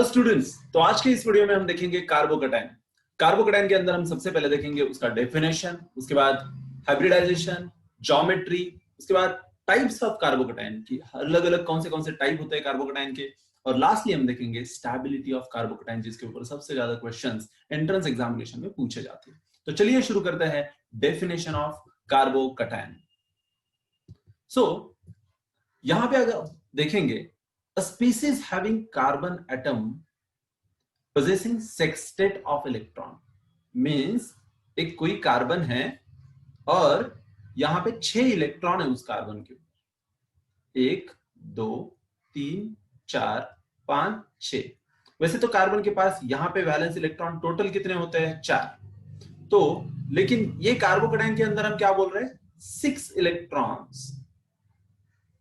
Hello students, तो आज के इस वीडियो में हम देखेंगे कार्बोकैटायन। कार्बोकैटायन के अंदर हम सबसे पहले देखेंगे उसका डेफिनेशन, उसके बाद हाइब्रिडाइजेशन, ज्योमेट्री, उसके बाद टाइप्स ऑफ कार्बोकैटायन की अलग अलग कौन से टाइप होते हैं कार्बोकैटायन के, और लास्टली हम देखेंगे स्टेबिलिटी ऑफ कार्बोकैटायन, जिसके ऊपर सबसे ज्यादा क्वेश्चंस एंट्रेंस एग्जामिनेशन में पूछे जाते हैं। तो चलिए शुरू करते हैं डेफिनेशन ऑफ कार्बोकैटायन। सो यहां पे अगर देखेंगे, a species having carbon atom possessing sextet of electron means एक कोई कार्बन है और यहां पे 6 इलेक्ट्रॉन है उस कार्बन के ऊपर, 1 2 3 4 5 6। वैसे तो कार्बन के पास यहां पे वैलेंस इलेक्ट्रॉन टोटल कितने होते हैं? 4। तो लेकिन ये कार्बोकैटायन के अंदर हम क्या बोल रहे हैं? 6 इलेक्ट्रॉन्स।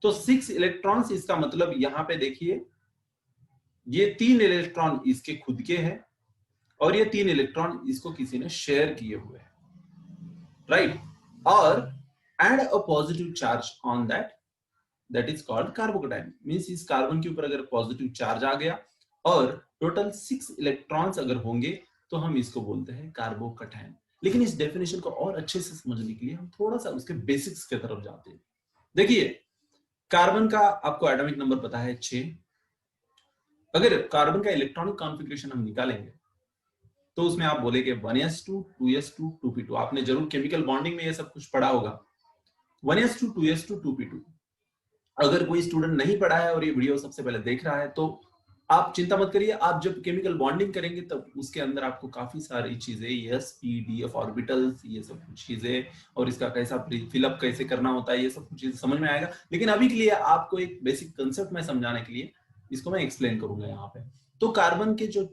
तो 6 इलेक्ट्रॉन्स, इसका मतलब यहां पे देखिए, ये 3 इलेक्ट्रॉन इसके खुद के हैं और ये 3 इलेक्ट्रॉन इसको किसी ने शेयर किए हुए हैं, राइट? और add a positive charge on that is called carbocation. Means इस कार्बन के ऊपर अगर पॉजिटिव चार्ज आ गया और टोटल 6 इलेक्ट्रॉन्स अगर होंगे तो हम इसको बोलते हैं कार्बोकैटायन। लेकिन इस डेफिनेशन को और अच्छे से समझने के लिए हम थोड़ा सा उसके बेसिक्स की तरफ जाते हैं। देखिए, कार्बन का आपको एटॉमिक नंबर पता है 6। अगर कार्बन का इलेक्ट्रॉनिक कॉन्फ़िगरेशन हम निकालेंगे तो उसमें आप बोलेंगे 1s2 2s2 2p2। आपने जरूर केमिकल बॉन्डिंग में ये सब कुछ पढ़ा होगा, 1s2 2s2 2p2। अगर कोई स्टूडेंट नहीं पढ़ा है और ये वीडियो सबसे पहले देख रहा है तो आप चिंता मत करिए, आप जब केमिकल बॉन्डिंग करेंगे तब उसके अंदर आपको काफी सारी चीजें, s p d f orbitals, ये सब कुछ चीजें, और इसका कैसा फिलअप कैसे करना होता है, ये सब कुछ चीजें समझ में आएगा। लेकिन अभी के लिए आपको एक बेसिक कंसेप्ट में समझाने के लिए इसको मैं एक्सप्लेन करूंगा यहाँ पे। तो कार्बन के जो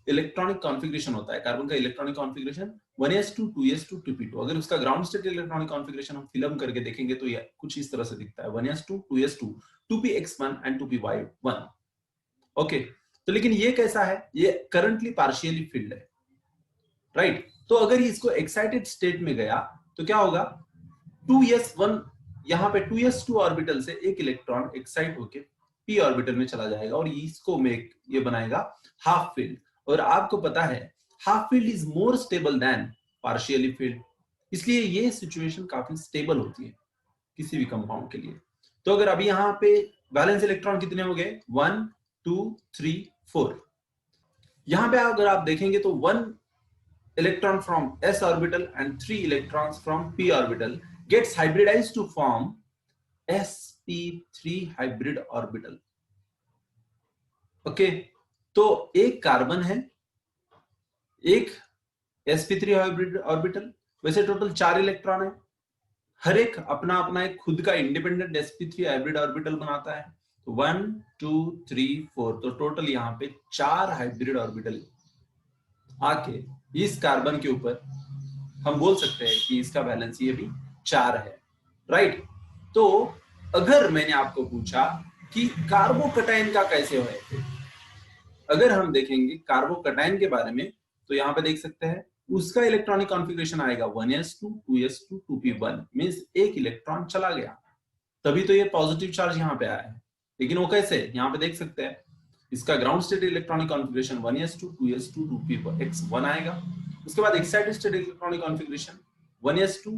इलेक्ट्रॉनिक कॉन्फ़िगरेशन होता है, कार्बन का electronic configuration 1s2 2s2 2p2। अगर उसका ग्राउंड स्टेट इलेक्ट्रॉनिक कॉन्फ़िगरेशन हम फिलअप करके देखेंगे तो ये कुछ इस तरह से दिखता है, 1s2 2s2 2px1 and 2py1। Okay, तो लेकिन ये कैसा है? ये करंटली पार्शियली फिल्ड है, राइट? तो अगर इसको एक्साइटेड स्टेट में गया तो क्या होगा? 2s1, यहाँ पे 2s2 ऑर्बिटल से एक इलेक्ट्रॉन एक्साइट होके p ऑर्बिटल में चला जाएगा और इसको ये बनाएगा हाफ फील्ड। और आपको पता है half field is more stable then partially field, इसलिए ये सिचुएशन काफी स्टेबल होती है किसी भी कंपाउंड के लिए। तो अगर अभी यहाँ पे वैलेंस इलेक्ट्रॉन कितने हो गए? 1 2 3 4। यहाँ पे अगर आप देखेंगे तो 1 electron from s orbital and 3 electrons from p orbital gets hybridized to form sp3 hybrid orbital. Okay, तो एक कार्बन है, एक sp3 हाइब्रिड ऑर्बिटल। वैसे टोटल 4 इलेक्ट्रॉन है, हर एक अपना अपना एक खुद का इंडिपेंडेंट sp3 हाइब्रिड ऑर्बिटल बनाता है। तो 1 2 3 4, तो टोटल यहाँ पे 4 हाइब्रिड ऑर्बिटल आके इस कार्बन के ऊपर हम बोल सकते हैं कि इसका बैलेंस ये भी 4 है, राइट? तो अगर मैंने आपको पूछा कि कार्बोकैटायन का कैसे है, अगर हम देखेंगे कार्बोकैटायन के बारे में तो यहाँ पे देख सकते हैं उसका इलेक्ट्रॉनिक कॉन्फ़िगरेशन आएगा 1s2 2s2 2p1। मींस एक इलेक्ट्रॉन चला गया, तभी तो ये पॉजिटिव चार्ज यहाँ पे आया है। लेकिन वो कैसे? यहाँ पे देख सकते हैं इसका ground state electronic configuration 1s2 2s2 2px1 आएगा। उसके बाद excited state electronic configuration 1s2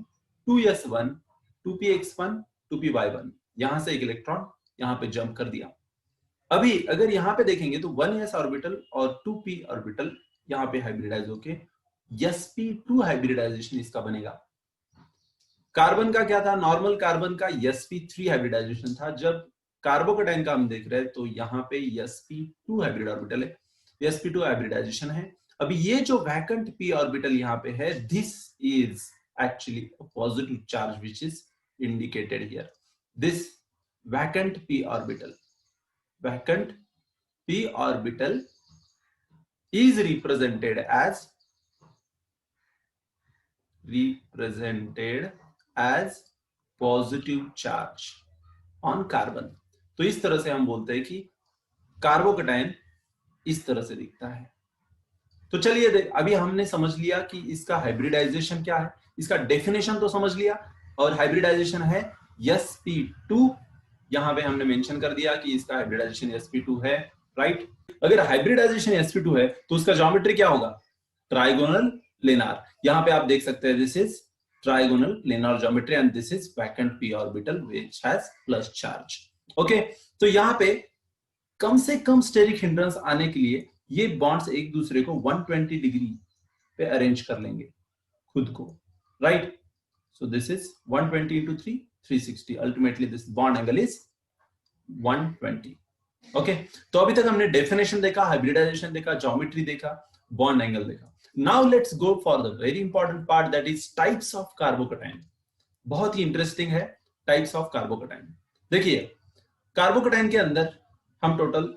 2s1 2px1 2py1। यहां से एक इलेक्ट्रॉन यहाँ पे जंप कर दिया। अभी अगर यहाँ पे देखेंगे तो 1s ऑर्बिटल और 2p ऑर्बिटल यहाँ पे हाइब्रिडाइज होके sp2 हाइब्रिडाइजेशन इसका बनेगा। कार्बन का क्या था? नॉर्मल कार्बन का sp3 हाइब्रिडाइजेशन था। जब कार्बोकैटायन का हम देख रहे हैं तो यहाँ पे sp2 हाइब्रिड ऑर्बिटल है, sp2 हाइब्रिडाइजेशन है। अभी ये जो वैकेंट p ऑर्बिटल यहाँ पे है, this is actually a positive charge which is indicated here. This vacant p orbital, vacant p orbital is represented as positive charge on carbon। तो इस तरह से हम बोलते हैं कि कार्बोकैटायन इस तरह से दिखता है। तो चलिए अभी हमने समझ लिया कि इसका हाइब्रिडाइजेशन क्या है, इसका डेफिनेशन तो समझ लिया, और हाइब्रिडाइजेशन है sp2। यहां पे हमने मेंशन कर दिया कि इसका हाइब्रिडाइजेशन sp2 है, राइट। अगर हाइब्रिडाइजेशन sp2 है तो उसका ज्योमेट्री क्या होगा, ट्राइगोनल प्लेनार। यहां पे आप देख सकते हैं this is trigonal planar geometry and this is vacant p orbital which has plus charge. Okay, तो यहां पे कम से कम स्टेरिक हिंड्रेंस आने के लिए ये बॉन्ड्स एक दूसरे को 120 डिग्री पे अरेंज कर लेंगे खुद को, right. So this is 120 into 3 360, ultimately this bond angle is 120। Okay, तो अभी तक हमने डेफिनेशन देखा, हाइब्रिडाइजेशन देखा, ज्योमेट्री देखा, बॉन्ड एंगल देखा। Now let's go for the very important part that is types of carbocation. बहुत ही इंटरेस्टिंग है टाइप्स ऑफ कार्बोकैटायन। देखिए, कार्बोकैटायन के अंदर हम टोटल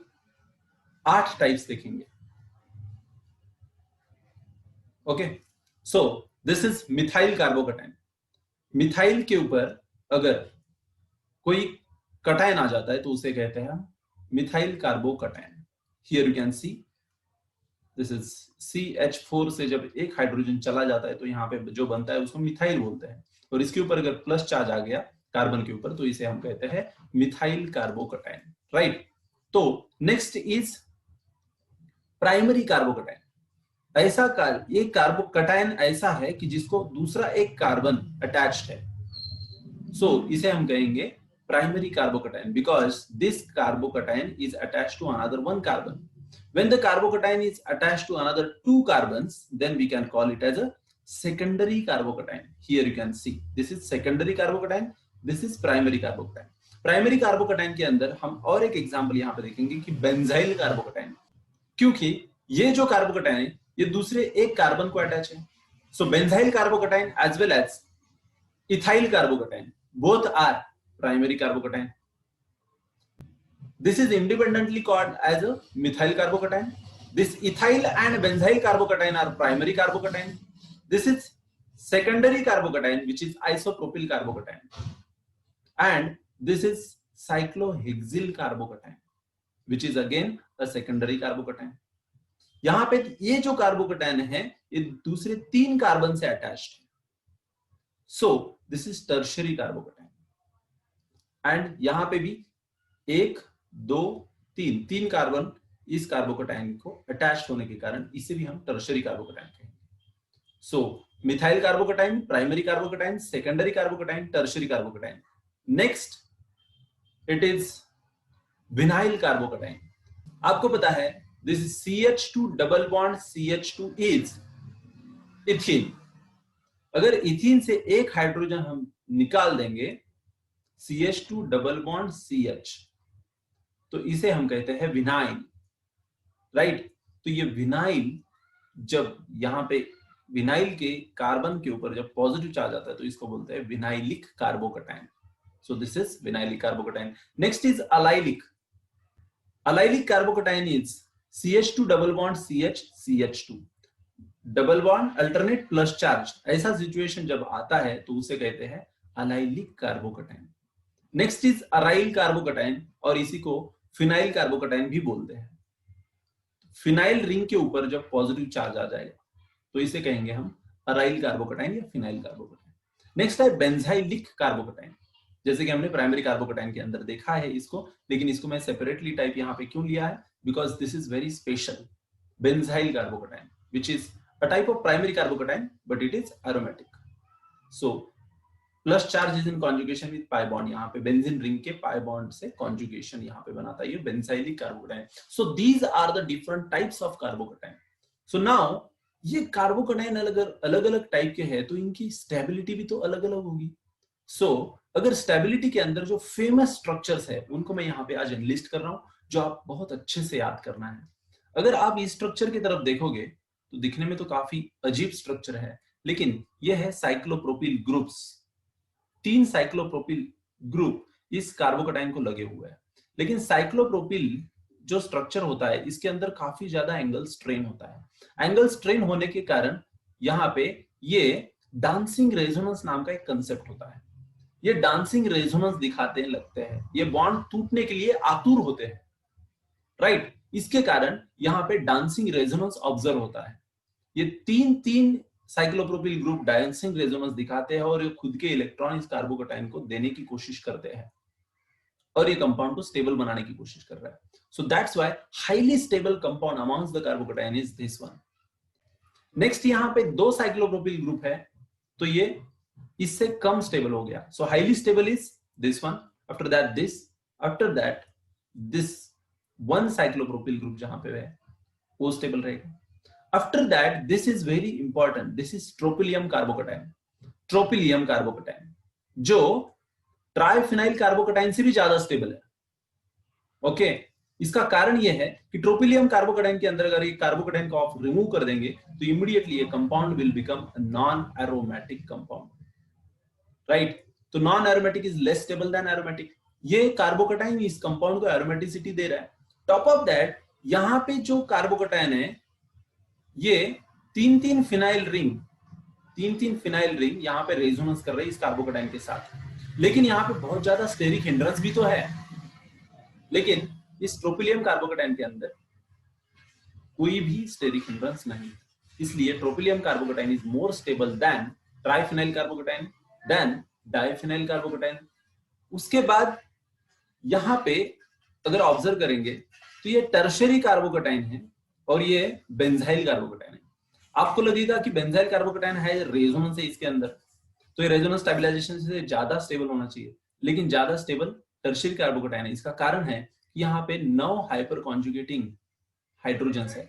8 टाइप्स देखेंगे। Okay, so this is methyl carbocation. Methyl के ऊपर अगर कोई कटायन आ जाता है तो उसे कहते हैं हम methyl carbocation. Here you can see this is CH4 से जब एक हाइड्रोजन चला जाता है तो यहाँ पे जो बनता है उसको मिथाइल बोलते हैं, और इसके ऊपर अगर प्लस चार्ज आ गया कार्बन के ऊपर तो इसे हम कहते हैं मिथाइल कार्बोकैटायन, राइट। तो नेक्स्ट इज प्राइमरी कार्बोकैटायन। ऐसा ये कार्बोकैटायन ऐसा है कि जिसको दूसरा एक कार्बन अटैच्ड है, सो इसे हम कहेंगे primary carbocation because this carbocation is attached to another one carbon. When the carbocation is attached to another 2 carbons, then we can call it as a secondary carbocation. Here you can see this is secondary carbocation, this is primary carbocation. Primary carbocation के अंदर हम और एक example यहाँ पे देखेंगे कि benzyl carbocation, क्योंकि ये जो कार्बोकैटायन है ये दूसरे एक कार्बन को अटैच है। So benzyl carbocation as well as ethyl carbocation both are primary carbocation. This is independently called as a methyl carbocation. This ethyl and benzyl carbocation are primary carbocation. This is secondary carbocation which is isopropyl carbocation, and this is cyclohexyl carbocation which is again a secondary carbocation. यहां पे ये जो carbocation है ये दूसरे 3 carbon से attached है, so this is tertiary carbocation. And यहां पे भी 1 2 3 कार्बन इस कार्बोकैटायन को अटैच्ड होने के कारण इसे भी हम टर्शियरी कार्बोकैटायन कहेंगे। So methyl carbocation, primary carbocation, secondary carbocation, tertiary carbocation. Next it is vinyl carbocation. आपको पता है this is CH2 double bond CH2 is ethene. अगर इथीन से एक हाइड्रोजन हम निकाल देंगे CH2 डबल बॉन्ड CH, तो इसे हम कहते हैं विनाइल, राइट। तो ये विनाइल, जब यहाँ पे विनाइल के कार्बन के ऊपर जब पॉजिटिव चार्ज आता है तो इसको बोलते हैं vinylic carbocation. So this is vinylic carbocation. Next is allylic. Allylic carbocation is CH2 double bond CH CH2 double bond alternate plus charge. ऐसा सिचुएशन जब आता है तो उसे कहते हैं allylic carbocation. Next is aryl carbocation, और इसी को फिनाइल कार्बोकैटायन भी बोलते हैं। फिनाइल रिंग के ऊपर जब पॉजिटिव चार्ज आ जाएगा तो इसे कहेंगे हम अराइल कार्बोकैटायन या फिनाइल कार्बोकैटायन। नेक्स्ट है बेंजाइलिक कार्बोकैटायन, जैसे कि हमने प्राइमरी कार्बोकैटायन के अंदर देखा है इसको, लेकिन इसको मैं सेपरेटली टाइप यहाँ पे क्यों लिया है, because this is very special. Benzyl carbocation which is a type of primary carbocation but it is aromatic. So plus charge is in conjugation with pi bond, यहाँ पे बेंजीन रिंग के pi bond से conjugation यहाँ पे बनाता है ये benzylic carbocation. So these are the different types of carbocation. So now ये कार्बोकैटायन अलग अलग टाइप के हैं तो इनकी स्टेबिलिटी भी तो अलग अलग होगी। So अगर स्टेबिलिटी के अंदर जो फेमस स्ट्रक्चर्स है उनको मैं यहाँ पे आज एनलिस्ट कर रहा हूँ, जो आप बहुत अच्छे से याद करना है। अगर आप इस स्ट्रक्चर की तरफ देखोगे तो दिखने में तो काफी अजीब स्ट्रक्चर है, लेकिन यह है साइक्लोप्रोपिल ग्रुप्स। 3 साइक्लोप्रोपिल ग्रुप इस कार्बोकैटायन को लगे हुए हैं, लेकिन साइक्लोप्रोपिल जो स्ट्रक्चर होता है इसके अंदर काफी ज्यादा एंगल स्ट्रेन होता है। एंगल स्ट्रेन होने के कारण यहाँ पे ये डांसिंग रेजोनेंस नाम का एक कंसेप्ट होता है। ये डांसिंग रेजोनेंस दिखाते लगते हैं, ये बॉन्ड टूटने के लिए आतुर होते हैं, राइट। इसके कारण यहाँ पे डांसिंग रेजोनेंस ऑब्जर्व होता है। ये 3 साइक्लोप्रोपिल ग्रुप डांसिंग रेजोनेंस दिखाते हैं और ये खुद के इलेक्ट्रॉन इस कार्बोकैटायन को देने की कोशिश करते हैं। और ये कंपाउंड को स्टेबल बनाने की कोशिश कर रहा है. So that's why highly stable compound amongst the carbocation is this one. Next यहाँ पे 2 साइक्लोप्रोपिल ग्रुप है, तो ये इससे कम स्टेबल हो गया. So highly stable is this one, after that this, after that this 1 cyclopropyl group जहां पे है वो स्टेबल रहेगा. After that this is very important, this is tropylium carbocation. Tropylium carbocation जो ट्राइफिनाइल कार्बोकैटायन से भी ज्यादा स्टेबल है. ओके इसका कारण यह है कि ट्रोपिलियम कार्बोकैटायन के अंदर अगर ये कार्बोकैटायन को आप रिमूव कर देंगे तो इमीडिएटली ये compound will become non aromatic compound. Right, तो non aromatic is less stable than aromatic. ये कार्बोकैटायन इस कंपाउंड को एरोमेटिसिटी दे रहा है. टॉप ऑफ दैट यहां पे जो कार्बोकैटायन है ये 3-3 फिनाइल रिंग यहां पे रेजोनेंस कर रही है इस कार्बोकैटायन के साथ. लेकिन यहां पे बहुत ज्यादा स्टेरिक हिंड्रेंस भी तो है. लेकिन इस ट्रोपिलियम कार्बोकैटायन के अंदर कोई भी स्टेरिक हिंड्रेंस नहीं, इसलिए tropylium carbocation is more stable than triphenyl carbocation than diphenyl carbocation. उसके बाद यहां पे अगर ऑब्जर्व करेंगे तो ये टर्शियरी कार्बोकैटायन है और ये बेंजाइल कार्बोकैटायन है. आपको लगेगा कि बेंजाइल कार्बोकैटायन है रेजोनेंस है इसके अंदर, तो ये रेजोनेंस स्टेबलाइजेशन से ज्यादा स्टेबल होना चाहिए, लेकिन ज्यादा स्टेबल टर्शियरी कार्बोकैटायन है. इसका कारण है कि यहाँ पे 9 हाइपर कॉन्जुगेटिंग हाइड्रोजन्स है,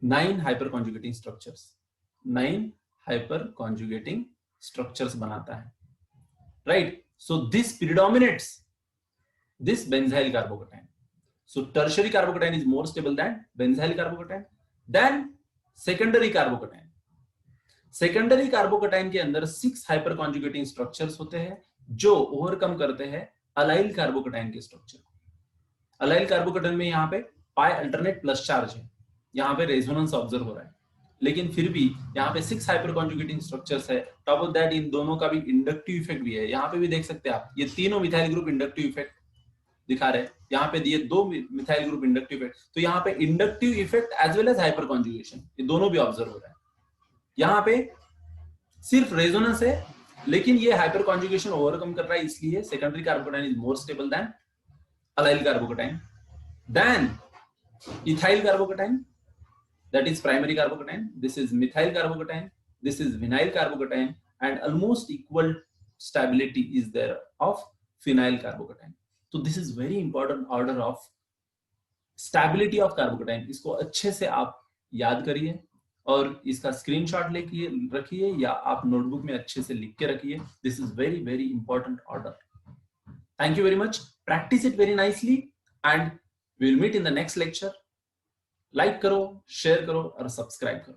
9 hyperconjugating structures, 9 hyperconjugating structures बनाता है. Right, so this predominates this benzyl carbocation. So tertiary carbocation is more stable than benzyl carbocation. Then secondary carbocation. Secondary carbocation के अंदर 6 hyper conjugating structures होते हैं जो overcome करते हैं allyl carbocation के स्ट्रक्चर. अलाइल कार्बोकैटायन में यहाँ पे पाई अल्टरनेट प्लस चार्ज है, यहाँ पे रेजोनेंस ऑब्जर्व हो रहा है, लेकिन फिर भी यहाँ पे 6 हाइपर कॉन्जुगेटिंग स्ट्रक्चर्स है. टॉप ऑफ दैट इन दोनों का भी इंडक्टिव इफेक्ट भी है. यहाँ पे भी देख सकते हैं आप, ये तीनों मिथाइल ग्रुप इंडक्टिव इफेक्ट दिखा रहे हैं. यहाँ पे दिए 2 मिथाइल ग्रुप इंडक्टिव इफेक्ट, तो यहाँ पे inductive effect as well as hyperconjugation ये दोनों भी ऑब्जर्व हो रहा है. यहाँ पे सिर्फ रेजोनेंस है, लेकिन ये हाइपर कॉन्जुगेशन ओवरकम कर रहा है, इसलिए secondary carbocation is more stable than allyl carbocation. Then ethyl carbocation, that is primary carbocation, this is methyl carbocation, this is vinyl carbocation, and almost equal stability is there of phenyl carbocation. So this is very important order of stability of carbocation. इसको अच्छे से आप याद करिए और इसका screenshot लेके रखिए या आप नोटबुक में अच्छे से लिख के रखिए. This is very very important order. Thank you very much. Practice it very nicely and we will meet in the next lecture. Like करो, शेयर करो और सब्सक्राइब करो.